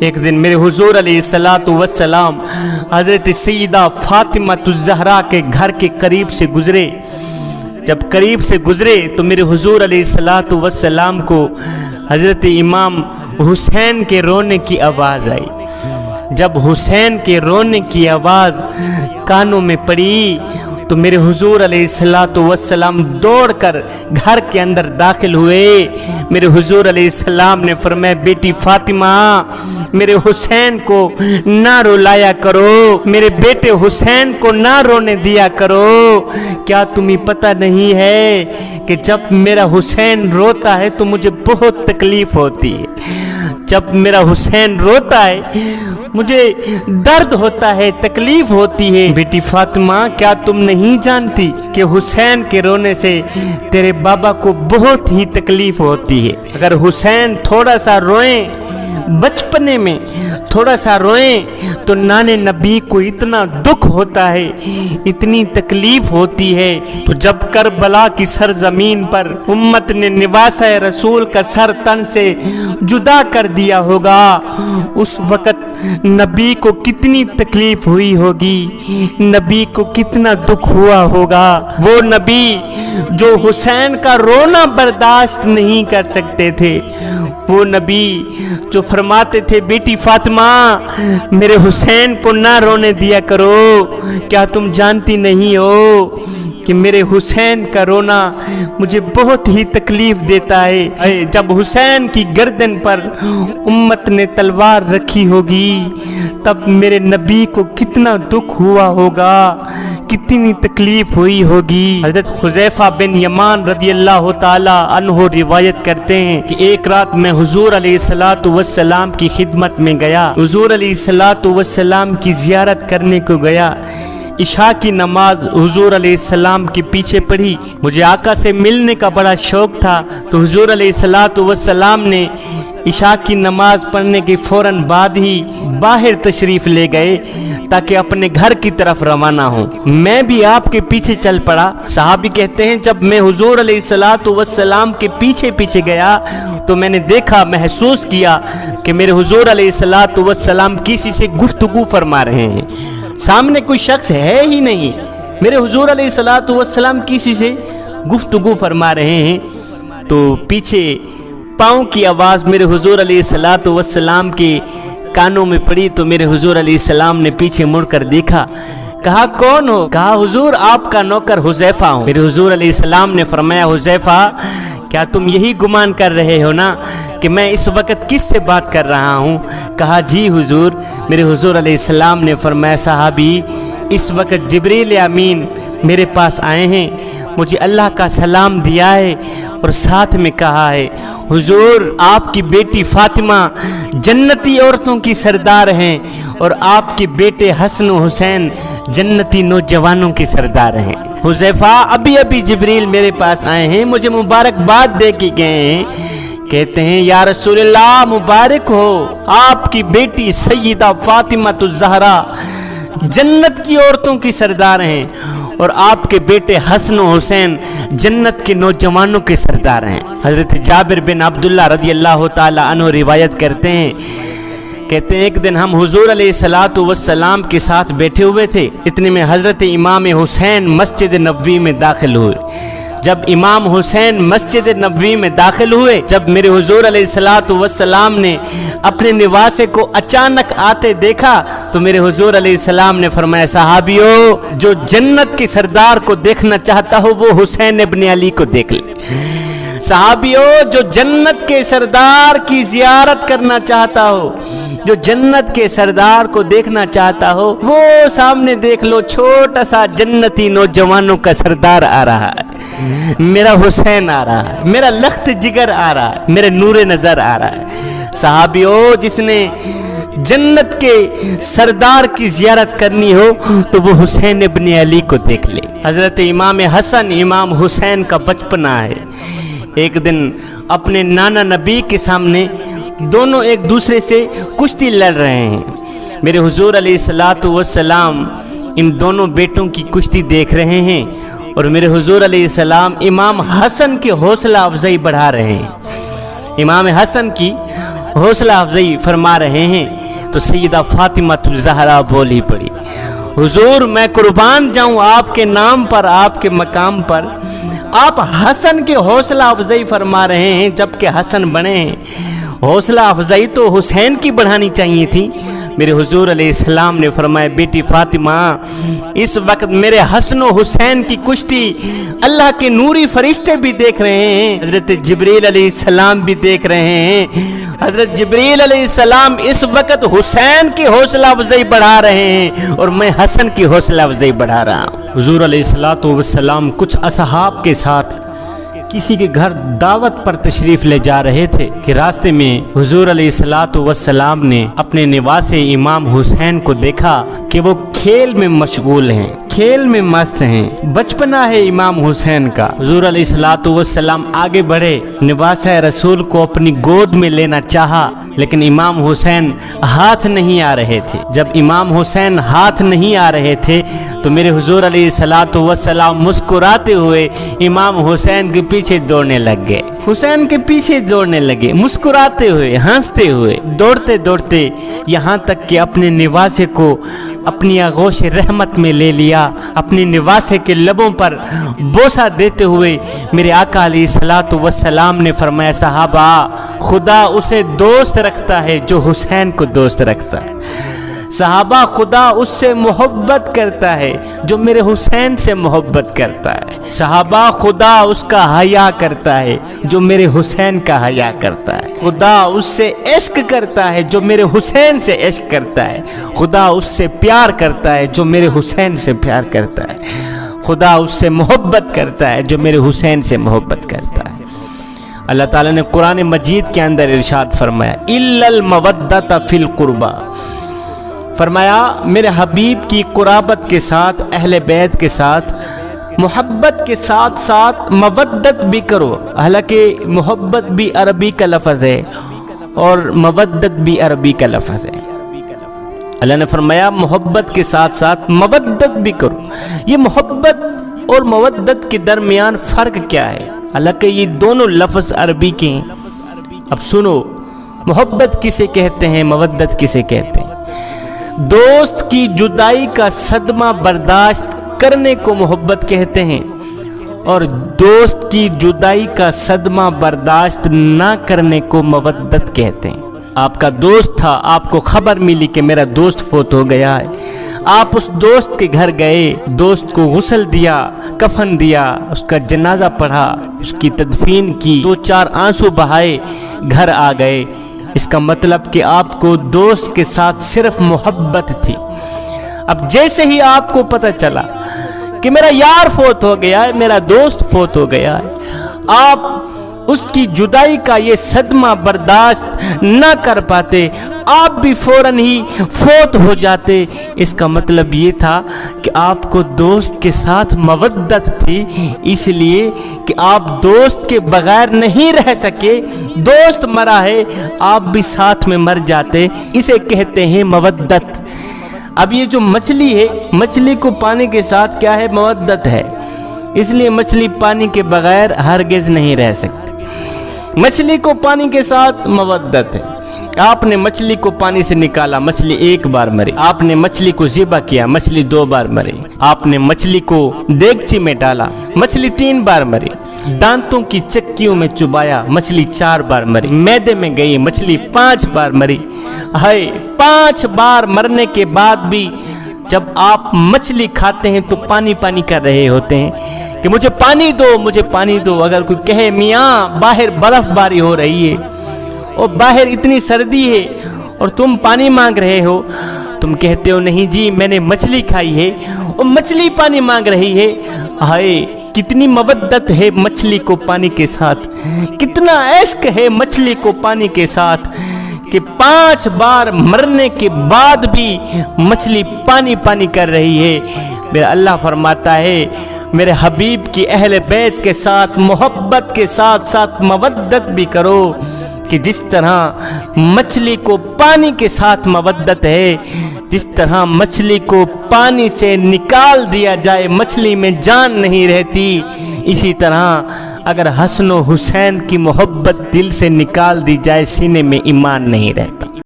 ایک دن میرے حضور علیہ السلام حضرت سیدہ فاطمہ الزہرا کے گھر کے قریب سے گزرے۔ جب قریب سے گزرے تو میرے حضور علیہ السلام کو حضرت امام حسین کے رونے کی آواز آئی۔ جب حسین کے رونے کی آواز کانوں میں پڑی تو میرے حضور علیہ السلام دوڑ کر گھر کے اندر داخل ہوئے۔ میرے حضور علیہ السلام نے فرمایا، بیٹی فاطمہ میرے حسین کو نہ رلایا کرو، میرے بیٹے حسین کو نہ رونے دیا کرو۔ کیا تمہیں پتہ نہیں ہے کہ جب میرا حسین روتا ہے تو مجھے بہت تکلیف ہوتی ہے، جب میرا حسین روتا ہے مجھے درد ہوتا ہے، تکلیف ہوتی ہے۔ بیٹی فاطمہ کیا تم نہیں جانتی کہ حسین کے رونے سے تیرے بابا کو بہت ہی تکلیف ہوتی ہے؟ اگر حسین تھوڑا سا روئیں، بچپنے میں تھوڑا سا روئیں تو نانے نبی کو اتنا دکھ ہوتا ہے، اتنی تکلیف ہوتی ہے۔ تو جب کربلا کی سرزمین پر امت نے نواسہ رسول کا سر تن سے جدا کر دیا ہوگا، اس وقت نبی کو کتنی تکلیف ہوئی ہوگی، نبی کو کتنا دکھ ہوا ہوگا۔ وہ نبی جو حسین کا رونا برداشت نہیں کر سکتے تھے، وہ نبی جو فرماتے تھے، بیٹی فاطمہ میرے حسین کو نہ رونے دیا کرو، کیا تم جانتی نہیں ہو کہ میرے حسین کا رونا مجھے بہت ہی تکلیف دیتا ہے۔ جب حسین کی گردن پر امت نے تلوار رکھی ہوگی تب میرے نبی کو کتنا دکھ ہوا ہوگا، کتنی تکلیف ہوئی ہوگی۔ حضرت حذیفہ بن یمان رضی اللہ تعالی عنہ روایت کرتے ہیں کہ ایک رات میں حضور علیہ السلام کی خدمت میں گیا، حضور علیہ السلام کی زیارت کرنے کو گیا۔ عشاء کی نماز حضور علیہ السلام کے پیچھے پڑھی۔ مجھے آقا سے ملنے کا بڑا شوق تھا، تو حضور علیہ السلام نے عشاء کی نماز پڑھنے کے فوراً بعد ہی باہر تشریف لے گئے تاکہ اپنے گھر کی طرف روانہ ہوں۔ میں بھی آپ کے پیچھے چل پڑا۔ صحابی کہتے ہیں جب میں حضور علیہ السلام کے پیچھے پیچھے گیا تو میں نے دیکھا، محسوس کیا کہ میرے حضور علیہ السلام کسی سے گفتگو فرما رہے ہیں، سامنے کوئی شخص ہے ہی نہیں، میرے حضور علیہ السلام کسی سے گفتگو فرما رہے ہیں۔ تو پیچھے پاؤں کی آواز میرے حضور علیہ السلام کے کانوں میں پڑی تو میرے حضور علیہ السلام نے پیچھے مڑ کر دیکھا، کہا کون ہو؟ کہا حضور آپ کا نوکر حذیفہ ہوں۔ میرے حضور علیہ السلام نے فرمایا، حذیفہ کیا تم یہی گمان کر رہے ہو نا کہ میں اس وقت کس سے بات کر رہا ہوں؟ کہا جی حضور۔ میرے حضور علیہ السلام نے فرمایا، صحابی اس وقت جبریل امین میرے پاس آئے ہیں، مجھے اللہ کا سلام دیا ہے اور ساتھ میں کہا ہے، حضور آپ کی بیٹی فاطمہ جنتی عورتوں کی سردار ہیں اور آپ کے بیٹے حسن و حسین جنتی نوجوانوں کی سردار ہیں۔ حذیفہ ابھی ابھی جبریل میرے پاس آئے ہیں، مجھے مبارکباد دے کے گئے ہیں، کہتے ہیں یا رسول اللہ مبارک ہو، آپ کی بیٹی سیدہ فاطمہ الزہرا جنت کی عورتوں کی سردار ہیں اور آپ کے بیٹے حسن و حسین جنت کے نوجوانوں کے سردار ہیں۔ حضرت جابر بن عبداللہ رضی اللہ تعالی عنہ روایت کرتے ہیں، کہتے ہیں ایک دن ہم حضور علیہ السلام کے ساتھ بیٹھے ہوئے تھے، اتنے میں حضرت امام حسین مسجد نبوی میں داخل ہوئے۔ جب امام حسین مسجد نبوی میں داخل ہوئے، جب میرے حضور علیہ السلام نے اپنے نواسے کو اچانک آتے دیکھا تو میرے حضور علیہ السلام نے فرمایا، صحابیو جو جنت کے سردار کو دیکھنا چاہتا ہو وہ حسین ابن علی کو دیکھ لے۔ صحابیو جو جنت کے سردار کی زیارت کرنا چاہتا ہو، جو جنت کے سردار کو دیکھنا چاہتا ہو وہ سامنے دیکھ لو، چھوٹا سا جنتی نوجوانوں کا سردار آ رہا ہے، میرا حسین آ رہا ہے، میرا لخت جگر آ رہا ہے، میرے نور نظر آ رہا ہے۔ صحابیو جس نے جنت کے سردار کی زیارت کرنی ہو تو وہ حسین ابن علی کو دیکھ لے۔ حضرت امام حسن امام حسین کا بچپنا ہے۔ ایک دن اپنے نانا نبی کے سامنے دونوں ایک دوسرے سے کشتی لڑ رہے ہیں۔ میرے حضور علیہ السلام ان دونوں بیٹوں کی کشتی دیکھ رہے ہیں اور میرے حضور علیہ السلام امام حسن کی حوصلہ افزائی بڑھا رہے ہیں، امام حسن کی حوصلہ افزائی فرما رہے ہیں تو سیدہ فاطمہ الزہرا بولی پڑی، حضور میں قربان جاؤں آپ کے نام پر، آپ کے مقام پر۔ آپ حسن کے حوصلہ افزائی فرما رہے ہیں جبکہ حسن بنے ہیں، حوصلہ افزائی تو حسین کی بڑھانی چاہیے تھی۔ میرے حضور علیہ السلام نے فرمایا بیٹی فاطمہ اس وقت میرے حسن و حسین کی کشتی اللہ کے نوری فرشتے بھی دیکھ رہے ہیں، حضرت جبریل علیہ السلام بھی دیکھ رہے ہیں۔ حضرت جبریل علیہ السلام اس وقت حسین کی حوصلہ افزائی بڑھا رہے ہیں اور میں حسن کی حوصلہ افزائی بڑھا رہا ہوں۔ حضور علیہ السلام کچھ اصحاب کے ساتھ کسی کے گھر دعوت پر تشریف لے جا رہے تھے کہ راستے میں حضور علیہ السلام نے اپنے نواسے امام حسین کو دیکھا کہ وہ کھیل میں مشغول ہیں، کھیل میں مست ہیں، بچپنا ہے امام حسین کا۔ حضور علیہ السلام آگے بڑھے، نواسہ رسول کو اپنی گود میں لینا چاہا لیکن امام حسین ہاتھ نہیں آ رہے تھے۔ جب امام حسین ہاتھ نہیں آ رہے تھے تو میرے حضور علیہ السلام مسکراتے ہوئے امام حسین کے پیچھے دوڑنے لگ گئے، حسین کے پیچھے دوڑنے لگے، مسکراتے ہوئے، ہنستے ہوئے، دوڑتے دوڑتے، یہاں تک کہ اپنے نواسے کو اپنی آغوش رحمت میں لے لیا۔ اپنے نواسے کے لبوں پر بوسہ دیتے ہوئے میرے آقا علیہ السلام نے فرمایا صحابہ خدا اسے دوست رکھتا ہے جو حسین کو دوست رکھتا ہے، صحابہ خدا اس سے محبت کرتا ہے جو میرے حسین سے محبت کرتا ہے، صحابہ خدا اس کا حیا کرتا ہے جو میرے حسین کا حیا کرتا ہے، خدا اس سے عشق کرتا ہے جو میرے حسین سے عشق کرتا ہے، خدا اس سے پیار کرتا ہے جو میرے حسین سے پیار کرتا ہے، خدا اس سے محبت کرتا ہے جو میرے حسین سے محبت کرتا ہے۔ اللہ تعالیٰ نے قرآن مجید کے اندر ارشاد فرمایا اِلَّا الْمَوَدَّةَ فِي الْقُرْبَى، فرمایا میرے حبیب کی قرابت کے ساتھ، اہل بیت کے ساتھ، محبت کے ساتھ ساتھ مودت بھی کرو۔ حالانکہ محبت بھی عربی کا لفظ ہے اور مودت بھی عربی کا لفظ ہے۔ اللہ نے فرمایا محبت کے ساتھ ساتھ مودت بھی کرو۔ یہ محبت اور مودت کے درمیان فرق کیا ہے؟ حالانکہ یہ دونوں لفظ عربی کے ہیں۔ اب سنو، محبت کسے کہتے ہیں، مودت کسے کہتے ہیں؟ دوست کی جدائی کا صدمہ برداشت کرنے کو محبت کہتے ہیں اور دوست کی جدائی کا صدمہ برداشت نہ کرنے کو مودت کہتے ہیں۔ آپ کا دوست تھا، آپ کو خبر ملی کہ میرا دوست فوت ہو گیا ہے، آپ اس دوست کے گھر گئے، دوست کو غسل دیا، کفن دیا، اس کا جنازہ پڑھا، اس کی تدفین کی، 2-4 آنسو بہائے، گھر آ گئے۔ اس کا مطلب کہ آپ کو دوست کے ساتھ صرف محبت تھی۔ اب جیسے ہی آپ کو پتہ چلا کہ میرا یار فوت ہو گیا ہے، میرا دوست فوت ہو گیا ہے، آپ اس کی جدائی کا یہ صدمہ برداشت نہ کر پاتے، آپ بھی فوراً ہی فوت ہو جاتے۔ اس کا مطلب یہ تھا کہ آپ کو دوست کے ساتھ مودت تھی، اس لیے کہ آپ دوست کے بغیر نہیں رہ سکے، دوست مرا ہے آپ بھی ساتھ میں مر جاتے، اسے کہتے ہیں مودت۔ اب یہ جو مچھلی ہے، مچھلی کو پانی کے ساتھ کیا ہے؟ مودت ہے، اس لیے مچھلی پانی کے بغیر ہرگز نہیں رہ سکتی، مچھلی کو پانی کے ساتھ مودت ہے۔ آپ نے مچھلی کو پانی سے نکالا، مچھلی 1 بار مری، آپ نے مچھلی کو ذبح کیا، مچھلی 2 بار مری، آپ نے مچھلی کو دیگچی میں ڈالا، مچھلی 3 بار مری، دانتوں کی چکیوں میں چبایا، مچھلی 4 بار مری، میدے میں گئی، مچھلی 5 بار مری۔ ہائے، 5 بار مرنے کے بعد بھی جب آپ مچھلی کھاتے ہیں تو پانی پانی کر رہے ہوتے ہیں کہ مجھے پانی دو، مجھے پانی دو۔ اگر کوئی کہے میاں باہر برف باری ہو رہی ہے اور باہر اتنی سردی ہے اور تم پانی مانگ رہے ہو، تم کہتے ہو نہیں جی میں نے مچھلی کھائی ہے اور مچھلی پانی مانگ رہی ہے۔ ہائے کتنی مودت ہے مچھلی کو پانی کے ساتھ، کتنا عشق ہے مچھلی کو پانی کے ساتھ کہ 5 بار مرنے کے بعد بھی مچھلی پانی پانی کر رہی ہے۔ میرا اللہ فرماتا ہے میرے حبیب کی اہل بیت کے ساتھ محبت کے ساتھ ساتھ مودت بھی کرو کہ جس طرح مچھلی کو پانی کے ساتھ مودت ہے، جس طرح مچھلی کو پانی سے نکال دیا جائے مچھلی میں جان نہیں رہتی، اسی طرح اگر حسن و حسین کی محبت دل سے نکال دی جائے سینے میں ایمان نہیں رہتا۔